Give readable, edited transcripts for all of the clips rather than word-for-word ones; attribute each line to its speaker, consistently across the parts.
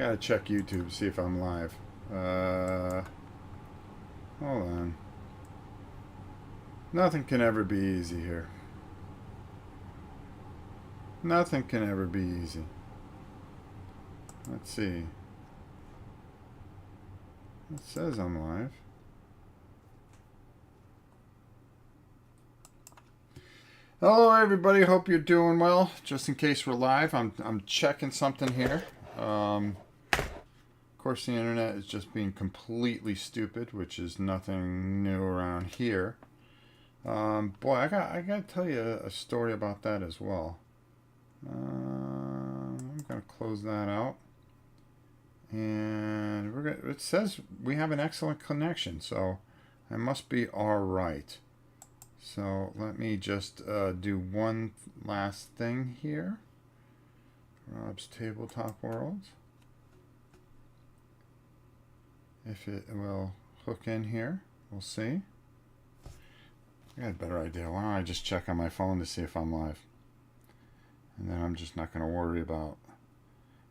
Speaker 1: gotta check YouTube, see if I'm live. Hold on. Nothing can ever be easy here. Nothing can ever be easy. Let's see. It says I'm live. Hello everybody, hope you're doing well. Just in case we're live, I'm checking something here. Of course the internet is just being completely stupid, which is nothing new around here. Boy, I gotta tell you a story about that as well. I'm gonna close that out. And it says we have an excellent connection, so I must be alright. So let me just do one last thing here. Rob's Tabletop World. If it will hook in here, we'll see. I got a better idea. Why don't I just check on my phone to see if I'm live? And then I'm just not going to worry about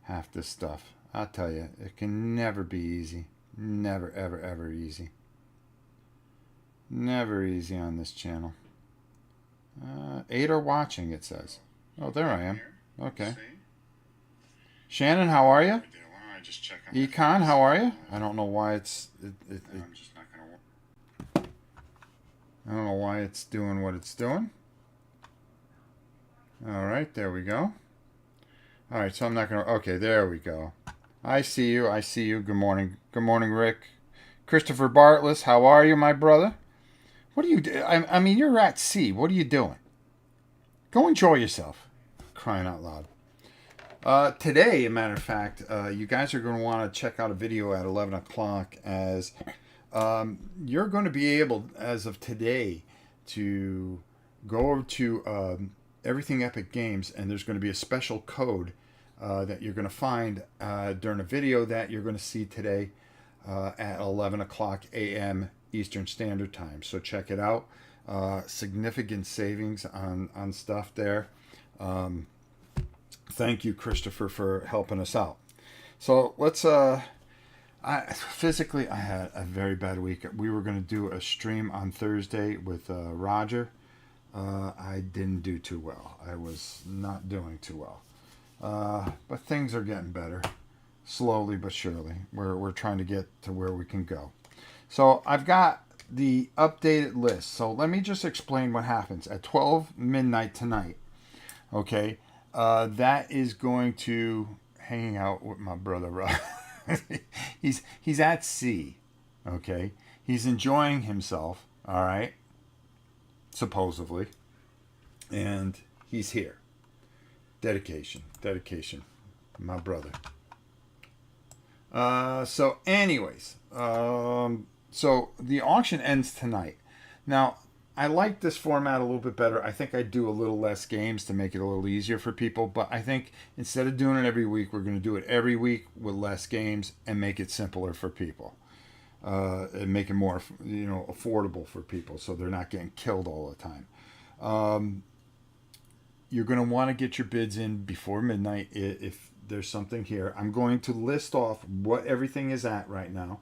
Speaker 1: half this stuff. I'll tell you, it can never be easy. Never, ever, ever easy. Never easy on this channel. 8 are watching, it says. Oh, there I am. Okay. Shannon, how are you? Econ, how are you? I don't know why it's... I don't know why it's doing what it's doing. Alright, there we go. Alright, so I'm not going to... Okay, there we go. I see you, I see you. Good morning. Good morning, Rick. Christopher Bartless, how are you, my brother? What are you doing? I mean, you're at sea. What are you doing? Go enjoy yourself. Crying out loud. Today, as a matter of fact, you guys are going to want to check out a video at 11 o'clock as you're going to be able, as of today, to go over to Everything Epic Games, and there's going to be a special code that you're going to find during a video that you're going to see today at 11 o'clock a.m. Eastern Standard Time. So check it out. Significant savings on stuff there. Thank you, Christopher, for helping us out. So let's physically I had a very bad week. We were going to do a stream on Thursday with Roger. I didn't do too well. I was not doing too well. But things are getting better. Slowly but surely. We're trying to get to where we can go. So I've got the updated list. So let me just explain what happens at 12 midnight tonight. Okay, that is going to hanging out with my brother Rob. he's at sea. Okay, he's enjoying himself. All right, supposedly, and he's here. Dedication, my brother. So anyways, so the auction ends tonight. Now, I like this format a little bit better. I think I do a little less games to make it a little easier for people. But I think instead of doing it every week, we're going to do it every week with less games and make it simpler for people. And make it more, affordable for people so they're not getting killed all the time. You're going to want to get your bids in before midnight if there's something here. I'm going to list off what everything is at right now,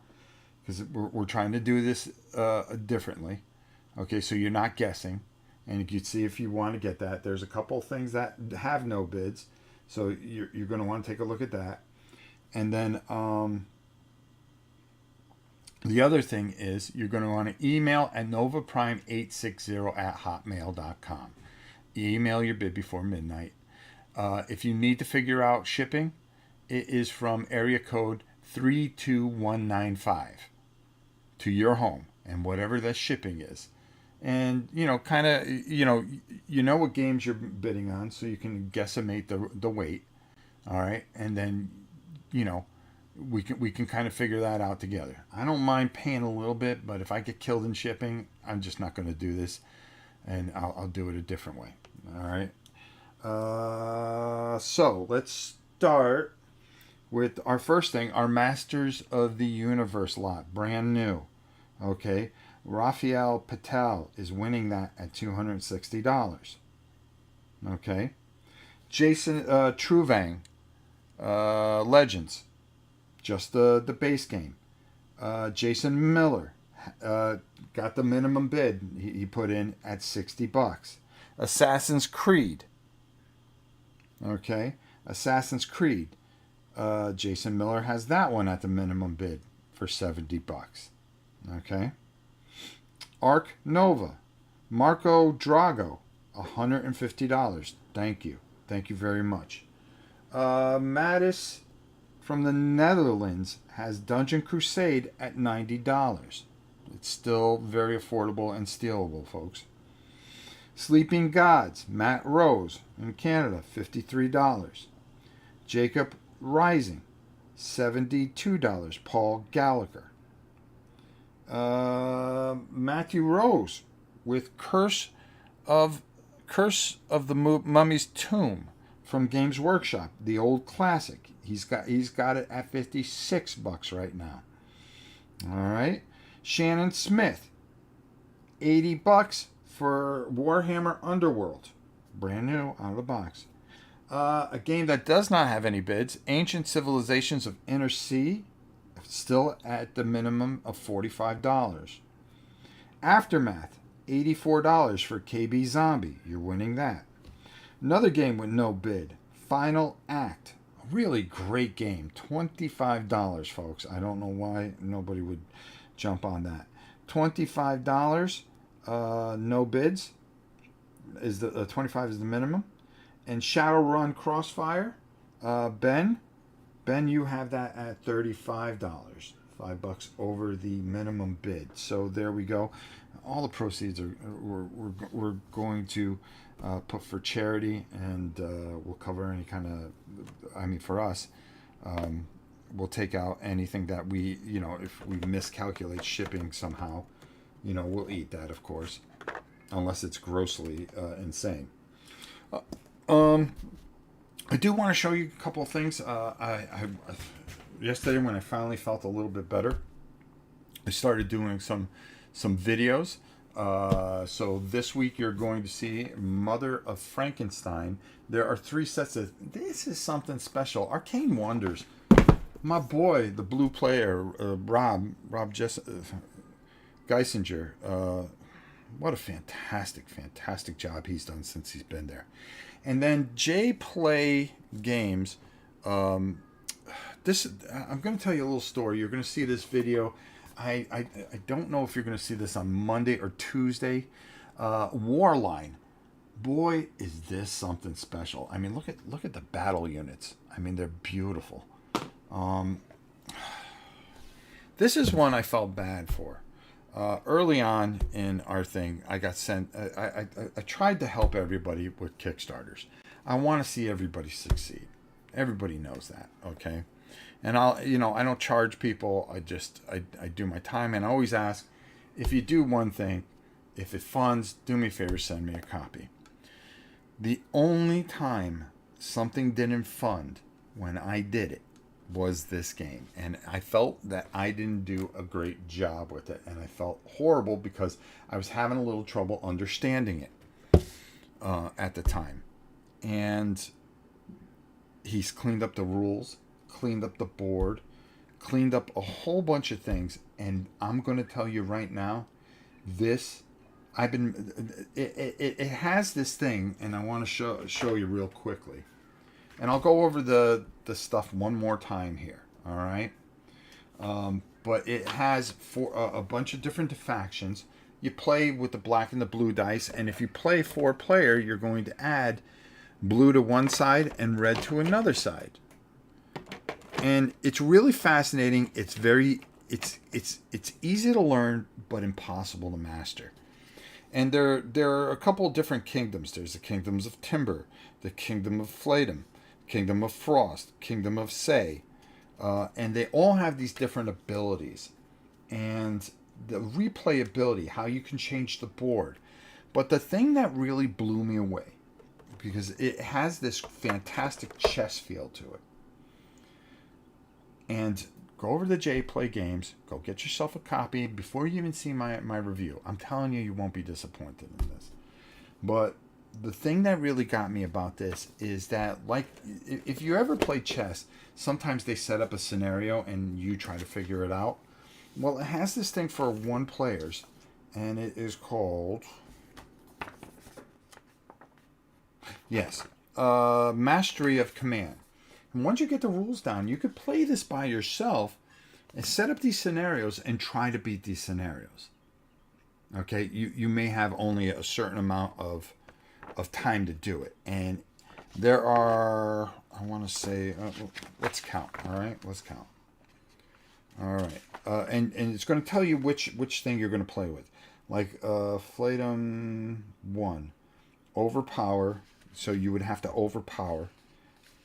Speaker 1: because we're trying to do this differently. Okay, so you're not guessing. And you can see if you want to get that. There's a couple of things that have no bids. So you're going to want to take a look at that. And then the other thing is you're going to want to email at novaprime860@hotmail.com. Email your bid before midnight. If you need to figure out shipping, it is from area code 32195 to your home, and whatever the shipping is. And, kind of, what games you're bidding on, so you can guesstimate the weight. All right. And then, we can kind of figure that out together. I don't mind paying a little bit, but if I get killed in shipping, I'm just not going to do this, and I'll do it a different way. All right. So let's start with our first thing, our Masters of the Universe lot, brand new. Okay, Raphael Patel is winning that at $260. Okay, Jason Truvang, Legends, just the base game. Jason Miller got the minimum bid he put in at $60. Assassin's Creed. Okay, Assassin's Creed. Jason Miller has that one at the minimum bid for $70. Okay. Arc Nova. Marco Drago, $150. Thank you. Thank you very much. Mattis from the Netherlands has Dungeon Crusade at $90. It's still very affordable and stealable, folks. Sleeping Gods, Matt Rose in Canada, $53. Jacob Rising, $72. Paul Gallagher. Matthew Rose with Curse of the Mummy's Tomb from Games Workshop, the old classic. He's got it at $56 right now. All right. Shannon Smith, $80 for Warhammer Underworld, brand new out of the box. A game that does not have any bids, Ancient Civilizations of Inner Sea, still at the minimum of $45. Aftermath, $84 for KB Zombie. You're winning that. Another game with no bid, Final Act. A really great game. $25, folks. I don't know why nobody would jump on that. $25, no bids. Is the 25 is the minimum. And Shadowrun Crossfire, Ben, you have that at $35. $5 over the minimum bid. So there we go. All the proceeds we're going to put for charity, and we'll cover any kind of. I mean, for us, we'll take out anything that we, if we miscalculate shipping somehow, we'll eat that, of course, unless it's grossly insane. I do want to show you a couple of things. I yesterday, when I finally felt a little bit better, I started doing some videos. So this week you're going to see Mother of Frankenstein. There are 3 sets of. This is something special. Arcane Wonders. My boy, the blue player, Rob Geisinger. What a fantastic job he's done since he's been there. And then J Play Games. I'm going to tell you a little story. You're going to see this video. I don't know if you're going to see this on Monday or Tuesday. Warline. Boy, is this something special. I mean, look at the battle units. I mean, they're beautiful. This is one I felt bad for. Early on in our thing, I got sent. I tried to help everybody with Kickstarters. I want to see everybody succeed. Everybody knows that, okay? And I don't charge people. I do my time, and I always ask, if you do one thing, if it funds, do me a favor, send me a copy. The only time something didn't fund when I did it was this game, and I felt that I didn't do a great job with it, and I felt horrible because I was having a little trouble understanding it at the time. And he's cleaned up the rules, cleaned up the board, cleaned up a whole bunch of things, and I'm going to tell you right now, it has this thing, and I want to show you real quickly. And I'll go over the stuff one more time here, all right? But it has a bunch of different factions. You play with the black and the blue dice, and if you play 4-player, you're going to add blue to one side and red to another side. And it's really fascinating. It's easy to learn, but impossible to master. And there are a couple of different kingdoms. There's the kingdoms of Timber, the kingdom of Flatum, Kingdom of Frost, Kingdom of Say, and they all have these different abilities, and the replayability, how you can change the board. But the thing that really blew me away, because it has this fantastic chess feel to it, and go over to J Play Games, go get yourself a copy before you even see my review. I'm telling you, you won't be disappointed in this. But the thing that really got me about this is that, like, if you ever play chess, sometimes they set up a scenario and you try to figure it out. Well, it has this thing for one players, and it is called, yes, Mastery of Command. And once you get the rules down, you could play this by yourself and set up these scenarios and try to beat these scenarios. Okay, you may have only a certain amount of time to do it, and there are, I want to say, let's count. All right, let's count. All right, and it's going to tell you which thing you're going to play with, like Flatum 1, overpower. So you would have to overpower.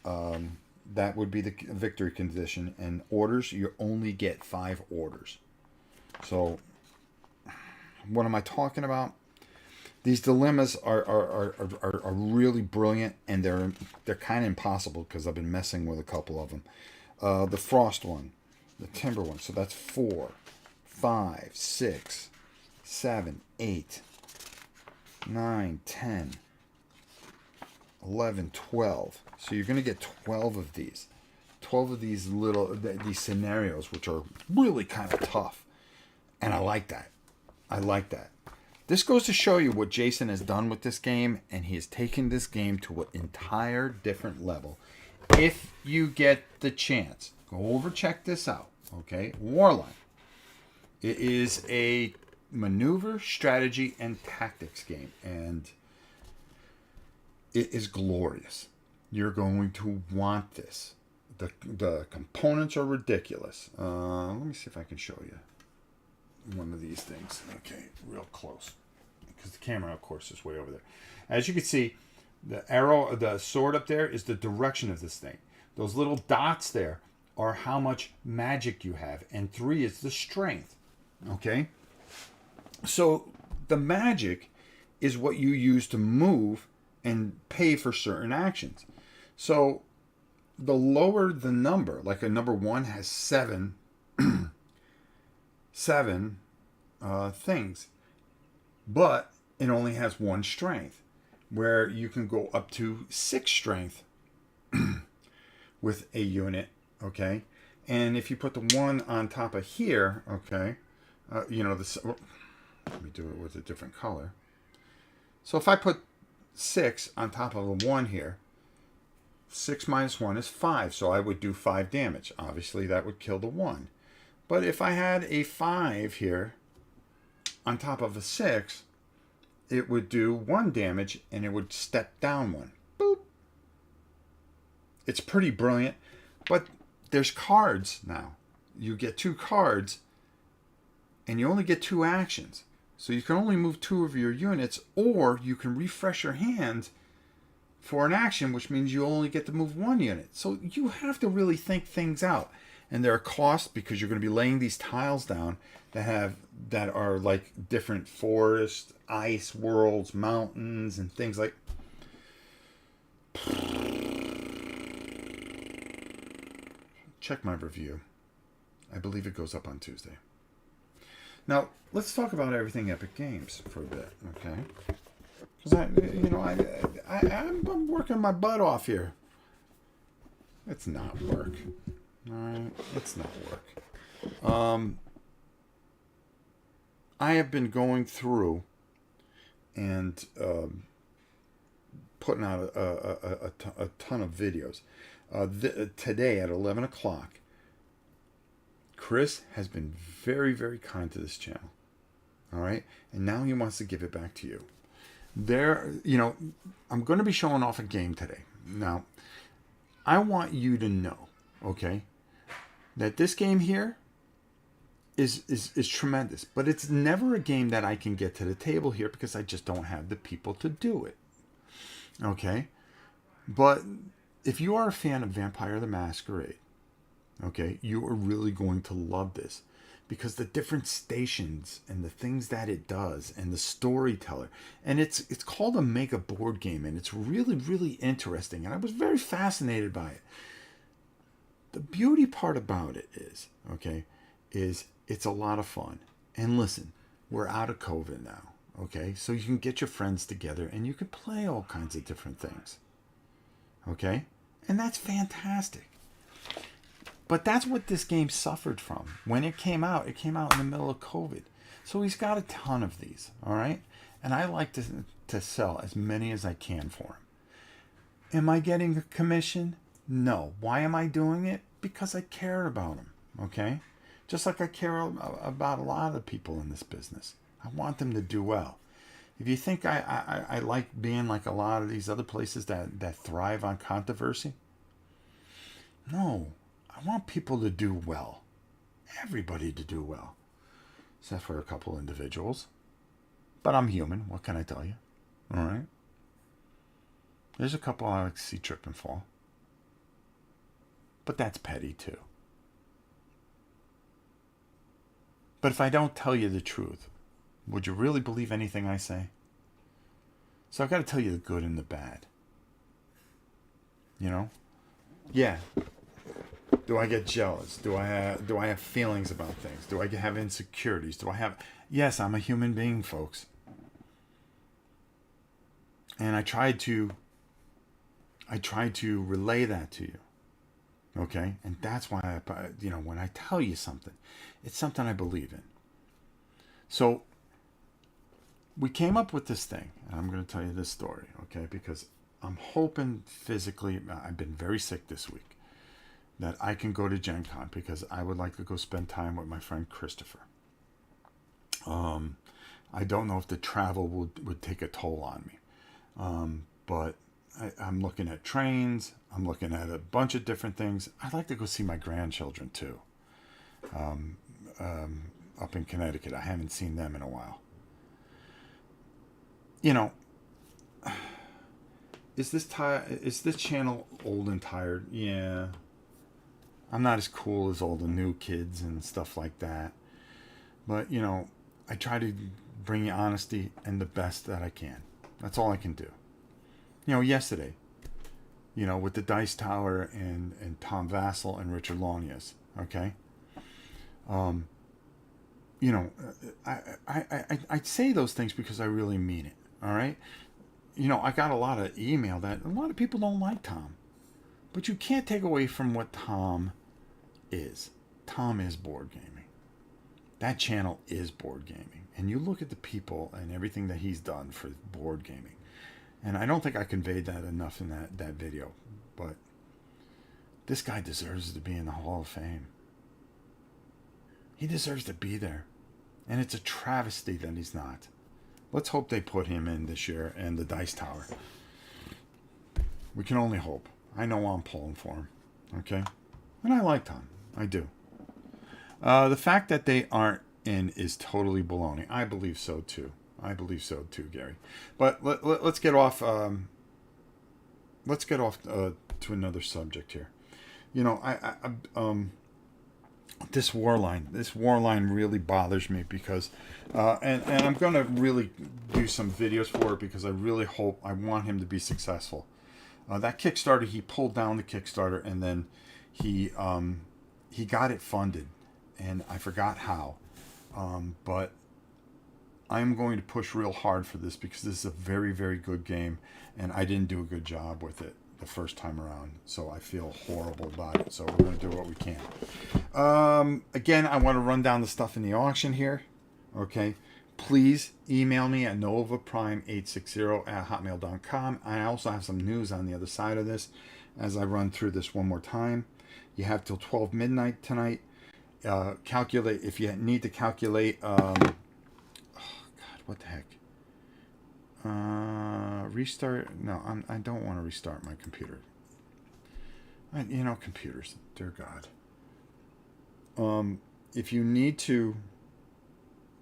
Speaker 1: That would be the victory condition. And orders, you only get 5 orders. So what am I talking about? These dilemmas are really brilliant, and they're kind of impossible because I've been messing with a couple of them. The frost one, the timber one. So that's 4, 5, 6, 7, 8, 9, 10, 11, 12. So you're going to get 12 of these. 12 of these these scenarios, which are really kind of tough. And I like that. I like that. This goes to show you what Jason has done with this game, and he has taken this game to an entire different level. If you get the chance, go over, check this out. Okay, Warline. It is a maneuver, strategy, and tactics game, and it is glorious. You're going to want this. The components are ridiculous. Let me see if I can show you one of these things. Okay, real close, because the camera, of course, is way over there. As you can see, the arrow, the sword up there is the direction of this thing. Those little dots there are how much magic you have, and 3 is the strength. Okay, so the magic is what you use to move and pay for certain actions. So the lower the number, like a number 1 has 7 things, but it only has 1 strength, where you can go up to 6 strength with a unit. Okay, and if you put the 1 on top of here, okay, this. Let me do it with a different color. So if I put 6 on top of a 1 here, 6 minus 1 is 5, so I would do 5 damage. Obviously, that would kill the 1. But if I had a 5 here on top of a 6, it would do 1 damage, and it would step down 1. Boop. It's pretty brilliant, but there's cards now. You get 2 cards, and you only get 2 actions. So you can only move 2 of your units, or you can refresh your hand for an action, which means you only get to move 1 unit. So you have to really think things out. And there are costs, because you're going to be laying these tiles down that are like different forests, ice worlds, mountains, and things like. Check my review. I believe it goes up on Tuesday. Now, let's talk about everything Epic Games for a bit, okay? Because I'm working my butt off here. It's not work. All right, it's not work. I have been going through and putting out a ton of videos. Today at 11 o'clock, Chris has been very, very kind to this channel. All right, and now he wants to give it back to you. I'm going to be showing off a game today. Now, I want you to know, okay, that this game here is tremendous, but it's never a game that I can get to the table here because I just don't have the people to do it. Okay, but if you are a fan of Vampire the Masquerade, okay, you are really going to love this, because the different stations and the things that it does and the storyteller, and it's called a mega board game, and it's really, really interesting, and I was very fascinated by it. The beauty part about it is it's a lot of fun. And listen, we're out of COVID now. Okay, so you can get your friends together and you can play all kinds of different things. Okay, and that's fantastic. But that's what this game suffered from. When it came out in the middle of COVID. So he's got a ton of these, all right? And I like to sell as many as I can for him. Am I getting a commission? No. Why am I doing it? Because I care about him, okay? Just like I care about a lot of people in this business. I want them to do well. If you think I like being like a lot of these other places that thrive on controversy, no. I want people to do well. Everybody to do well. Except for a couple individuals. But I'm human. What can I tell you? All right. There's a couple I like to see trip and fall. But that's petty too. But if I don't tell you the truth, would you really believe anything I say? So I've got to tell you the good and the bad. You know? Yeah. Do I get jealous? Do I have feelings about things? Do I have insecurities? Yes, I'm a human being, folks. And I tried to relay that to you. Okay? And that's why when I tell you something, it's something I believe in. So we came up with this thing, and I'm going to tell you this story, okay? Because I'm hoping physically, I've been very sick this week, that I can go to Gen Con because I would like to go spend time with my friend Christopher. I don't know if the travel would take a toll on me. But I'm looking at trains. I'm looking at a bunch of different things. I'd like to go see my grandchildren too. Up in Connecticut. I haven't seen them in a while. You know, is this channel old and tired? Yeah. I'm not as cool as all the new kids and stuff like that. But, I try to bring you honesty and the best that I can. That's all I can do. Yesterday, with the Dice Tower and Tom Vassell and Richard Lonius, okay? I say those things because I really mean it, all right? I got a lot of email that a lot of people don't like Tom. But you can't take away from what Tom is. Tom is board gaming. That channel is board gaming. And you look at the people and everything that he's done for board gaming. And I don't think I conveyed that enough in that video. But this guy deserves to be in the Hall of Fame. He deserves to be there. And it's a travesty that he's not. Let's hope they put him in this year and the Dice Tower. We can only hope. I know I'm pulling for him. Okay? And I like Tom. I do. The fact that they aren't in is totally baloney. I believe so too. Gary. But let's get off. Let's get off to another subject here. This Warline really bothers me because, and I'm going to really do some videos for it because I want him to be successful. That Kickstarter, he pulled down the Kickstarter and then he got it funded, and I forgot how. But I'm going to push real hard for this because this is a very, very good game, and I didn't do a good job with it the first time around, so I feel horrible about it. So we're going to do what we can. Again, I want to run down the stuff in the auction here. Okay. Please email me at novaprime860@hotmail.com. I also have some news on the other side of this as I run through this one more time. You have till 12 midnight tonight. Calculate, if you need to calculate, oh God, what the heck? Restart, no, I don't want to restart my computer. Computers, dear God. If you need to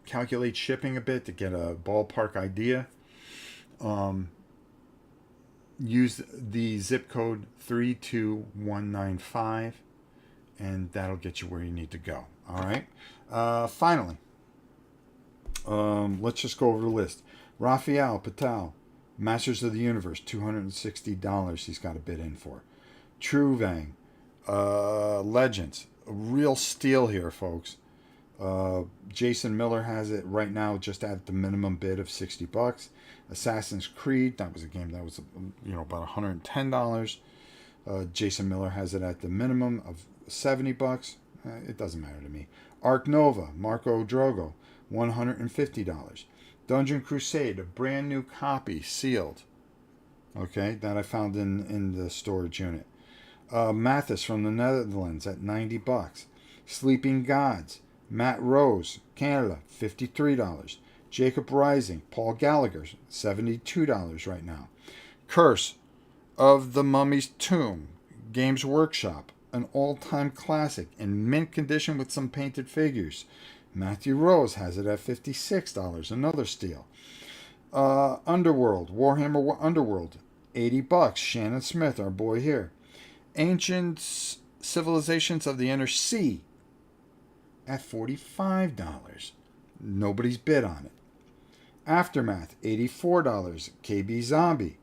Speaker 1: calculate shipping a bit to get a ballpark idea, use the zip code 32195, and that'll get you where you need to go. All right. Finally, let's just go over the list. Raphael Patel, Masters of the Universe, $260 he's got a bid in for. True Vang, Legends, a real steal here, folks. Jason Miller has it right now just at the minimum bid of $60. Assassin's Creed, that was a game that was about $110. Jason Miller has it at the minimum of $70. It doesn't matter to me. Ark Nova, Marco Drogo, $150. Dungeon Crusade, a brand new copy, sealed. Okay, that I found in the storage unit. Mathis from the Netherlands at $90. Sleeping Gods, Matt Rose, Canada, $53. Jacob Rising, Paul Gallagher, $72 right now. Curse of the Mummy's Tomb, Games Workshop, an all-time classic in mint condition with some painted figures. Matthew Rose has it at $56, another steal. Underworld, Warhammer Underworld, $80. Shannon Smith, our boy here. Ancient Civilizations of the Inner Sea at $45. Nobody's bid on it. Aftermath, $84. KB Zombie,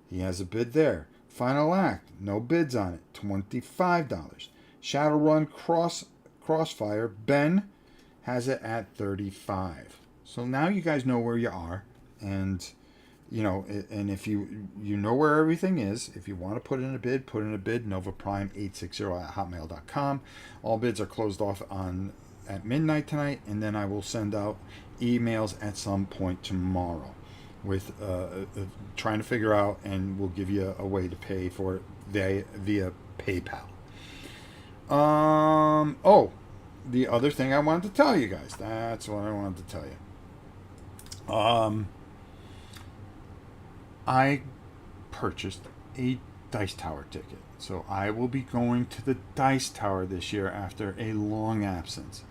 Speaker 1: he has a bid there. Final Act, no bids on it, $25. Shadowrun Crossfire, Ben has it at $35. So now you guys know where you are, and and if you know where everything is, if you want to put in a bid, put in a bid. NovaPrime860@hotmail.com. All bids are closed off at midnight tonight, and then I will send out emails at some point tomorrow with trying to figure out, and we'll give you a way to pay for it via PayPal. The other thing I wanted to tell you guys. That's what I wanted to tell you. I purchased a Dice Tower ticket. So I will be going to the Dice Tower this year after a long absence.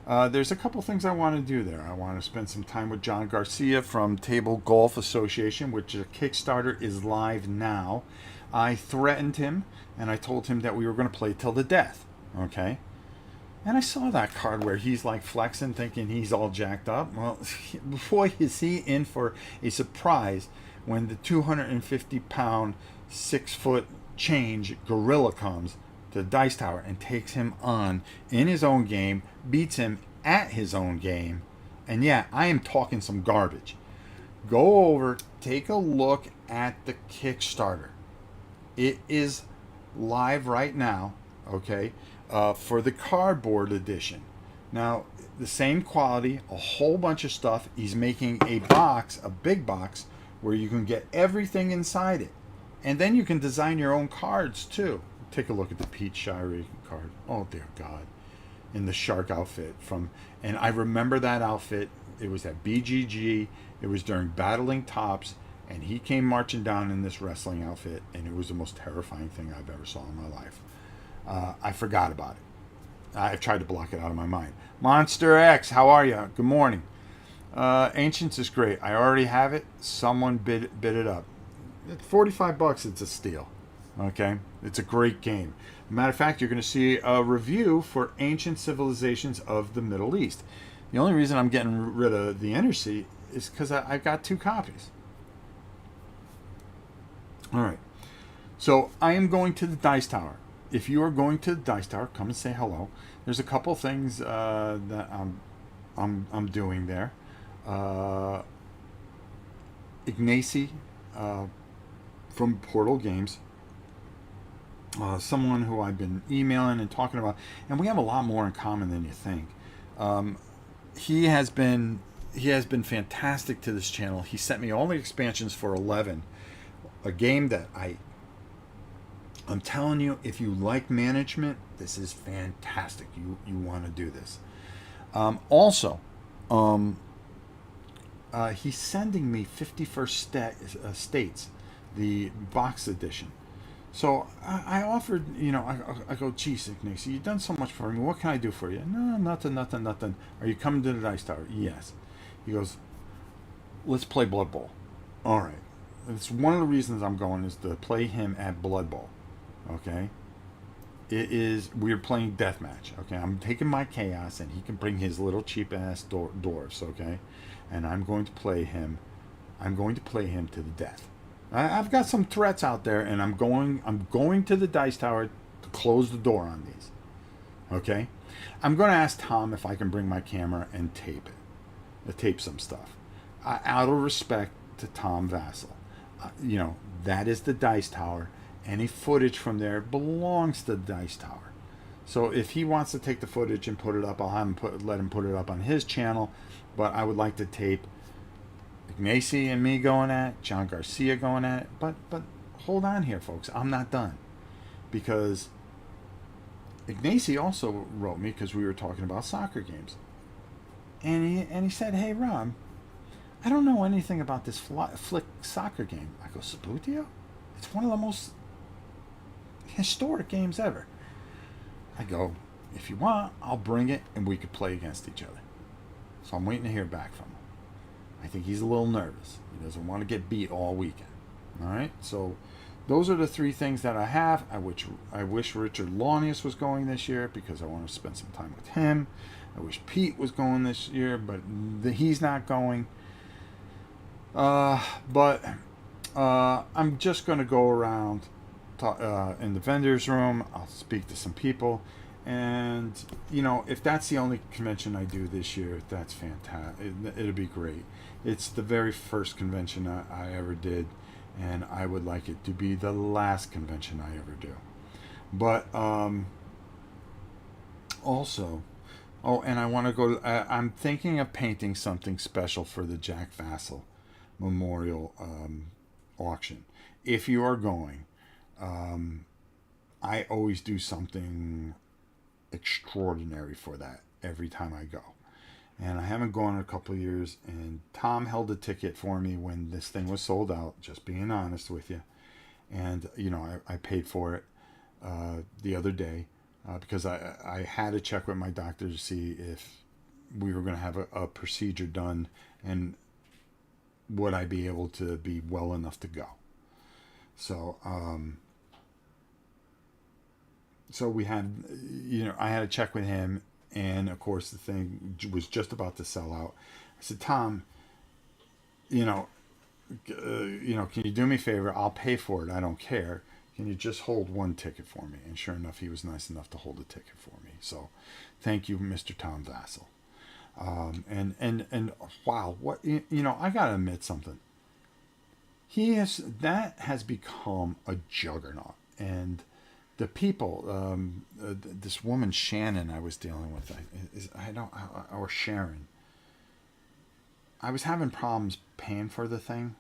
Speaker 1: There's a couple things I want to do there. I want to spend some time with John Garcia from Table Golf Association, which the Kickstarter is live now. I threatened him, and I told him that we were going to play till the death. Okay? And I saw that card where he's like flexing, thinking he's all jacked up. Well, boy, is he in for a surprise when the 250-pound, 6-foot change gorilla comes to the Dice Tower and takes him on in his own game, beats him at his own game. And yeah, I am talking some garbage. Go over, take a look at the Kickstarter. It is live right now, okay, for the cardboard edition. Now, the same quality, a whole bunch of stuff. He's making a box, a big box, where you can get everything inside it. And then you can design your own cards, too. Take a look at the Pete Shirey card. Oh, dear God. In the shark outfit. And I remember that outfit. It was at BGG. It was during Battling Tops. And he came marching down in this wrestling outfit. And it was the most terrifying thing I've ever saw in my life. I forgot about it. I've tried to block it out of my mind. Monster X, how are you? Good morning. Ancients is great. I already have it. Someone bid it up. At $45, it's a steal. Okay? It's a great game. Matter of fact, you're going to see a review for Ancient Civilizations of the Middle East. The only reason I'm getting rid of the Inner Sea is because I've got 2 copies. All right. So I am going to the Dice Tower. If you are going to the Dice Tower, come and say hello. There's a couple things that I'm doing there. Ignacy from Portal Games, someone who I've been emailing and talking about, and we have a lot more in common than you think. He has been fantastic to this channel. He sent me all the expansions for 11, a game that I'm telling you, if you like management, this is fantastic. You want to do this. Also, he's sending me 51st States, the box edition. So I offered, I go, geez, Ignacy, you've done so much for me. What can I do for you? No, nothing. Are you coming to the Dice Tower? Yes. He goes, let's play Blood Bowl. All right. It's one of the reasons I'm going is to play him at Blood Bowl. Okay? We're playing deathmatch. Okay? I'm taking my chaos, and he can bring his little cheap-ass dwarves. Okay? And I'm going to play him to the death. I've got some threats out there, and I'm going to the Dice Tower to close the door on these. Okay? I'm going to ask Tom if I can bring my camera and tape it, tape some stuff. Out of respect to Tom Vassell. That is the Dice Tower. Any footage from there belongs to the Dice Tower. So if he wants to take the footage and put it up, I'll have him let him put it up on his channel. But I would like to tape Ignacy and me going at it, John Garcia going at it. But hold on here, folks. I'm not done. Because Ignacy also wrote me because we were talking about soccer games. And he said, hey, Rob, I don't know anything about this flick soccer game. I go, Sabutio? It's one of the most historic games ever. I go, if you want, I'll bring it and we could play against each other. So I'm waiting to hear back from him. I think he's a little nervous. He doesn't want to get beat all weekend. All right? So those are the three things that I have. I wish Richard Launius was going this year because I want to spend some time with him. I wish Pete was going this year, but he's not going. But I'm just going to go around in the vendor's room. I'll speak to some people. And, if that's the only convention I do this year, that's fantastic. It'll be great. It's the very first convention I ever did, and I would like it to be the last convention I ever do. But also, and I want to go. I'm thinking of painting something special for the Jack Vassell Memorial auction. If you are going, I always do something extraordinary for that every time I go. And I haven't gone in a couple of years, and Tom held a ticket for me when this thing was sold out, just being honest with you. And, I paid for it the other day because I had to check with my doctor to see if we were going to have a procedure done and would I be able to be well enough to go. So, so we had, I had to check with him, and of course the thing was just about to sell out. I said, Tom, can you do me a favor? I'll pay for it. I don't care. Can you just hold one ticket for me? And sure enough, he was nice enough to hold a ticket for me. So, thank you, Mr. Tom Vassell. And wow, what I gotta admit something. That has become a juggernaut, and the people, this woman Shannon I was dealing with, or Sharon. I was having problems paying for the thing,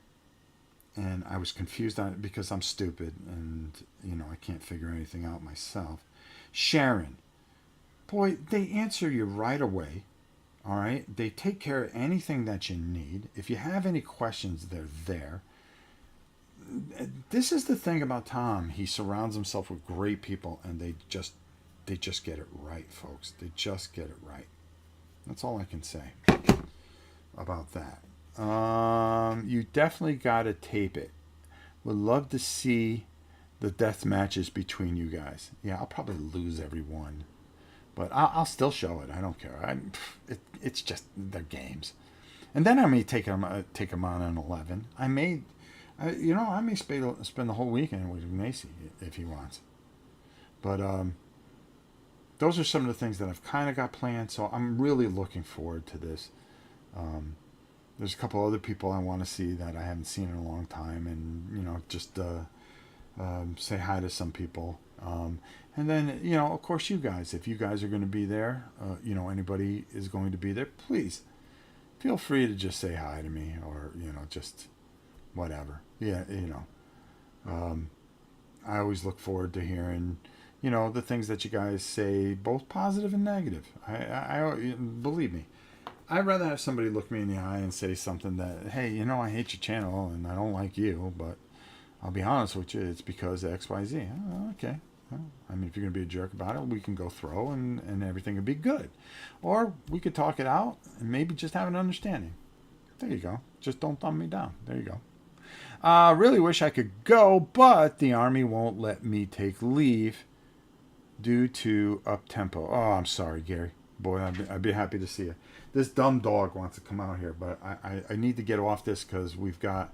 Speaker 1: and I was confused on it because I'm stupid and I can't figure anything out myself. Sharon, boy, they answer you right away. All right, they take care of anything that you need. If you have any questions, they're there. This is the thing about Tom. He surrounds himself with great people, and they just get it right, folks. They just get it right. That's all I can say about that. You definitely got to tape it. Would love to see the death matches between you guys. Yeah, I'll probably lose every one, but I'll still show it. I don't care. It's just the games. And then I may take him on an 11. I may spend the whole weekend with Ignacy if he wants. But those are some of the things that I've kind of got planned. So I'm really looking forward to this. There's a couple other people I want to see that I haven't seen in a long time, and just say hi to some people. And then of course you guys, if you guys are going to be there, anybody is going to be there, please feel free to just say hi to me, or just whatever. Yeah, I always look forward to hearing the things that you guys say, both positive and negative. I believe me, I'd rather have somebody look me in the eye and say something that, hey, I hate your channel and I don't like you, but I'll be honest with you, it's because of XYZ. Oh, okay. Well, I mean, if you're going to be a jerk about it, we can go throw and everything will be good. Or we could talk it out and maybe just have an understanding. There you go. Just don't thumb me down. There you go. Really wish I could go, but the Army won't let me take leave due to up-tempo. Oh, I'm sorry, Gary. Boy, I'd be happy to see you. This dumb dog wants to come out here, but I need to get off this because we've got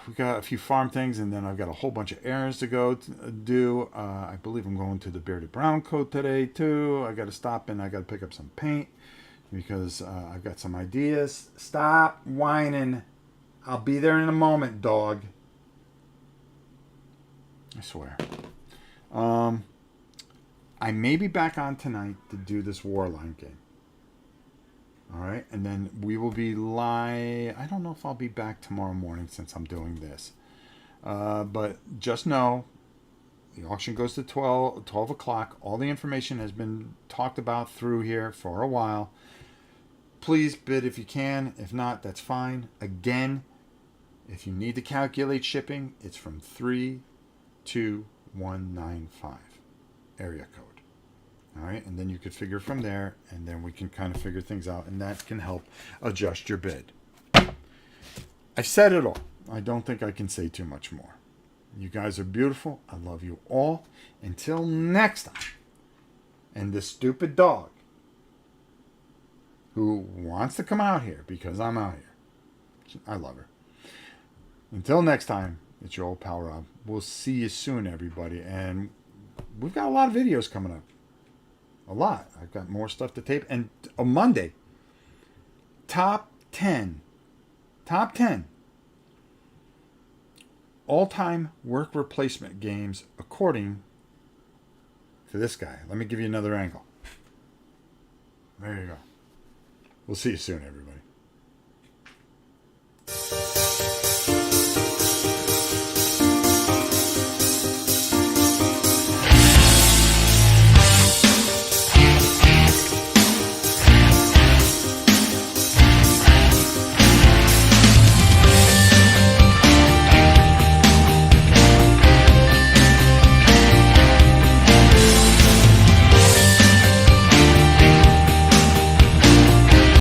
Speaker 1: we got a few farm things, and then I've got a whole bunch of errands to go do. I believe I'm going to the Bearded Brown Coat today too. I got to stop and I got to pick up some paint because I've got some ideas. Stop whining. I'll be there in a moment, dog. I swear. I may be back on tonight to do this Warline game. All right, and then we will be live. I don't know if I'll be back tomorrow morning since I'm doing this. But just know, the auction goes to 12 o'clock. All the information has been talked about through here for a while. Please bid if you can. If not, that's fine. Again, if you need to calculate shipping, it's from 32195 area code. All right, and then you could figure from there, and then we can kind of figure things out, and that can help adjust your bid. I've said it all. I don't think I can say too much more. You guys are beautiful. I love you all. Until next time. And this stupid dog who wants to come out here because I'm out here. I love her. Until next time, it's your old pal Rob. We'll see you soon, everybody. And we've got a lot of videos coming up. A lot. I've got more stuff to tape. And on Monday, top 10 all-time work replacement games according to this guy. Let me give you another angle. There you go. We'll see you soon, everybody.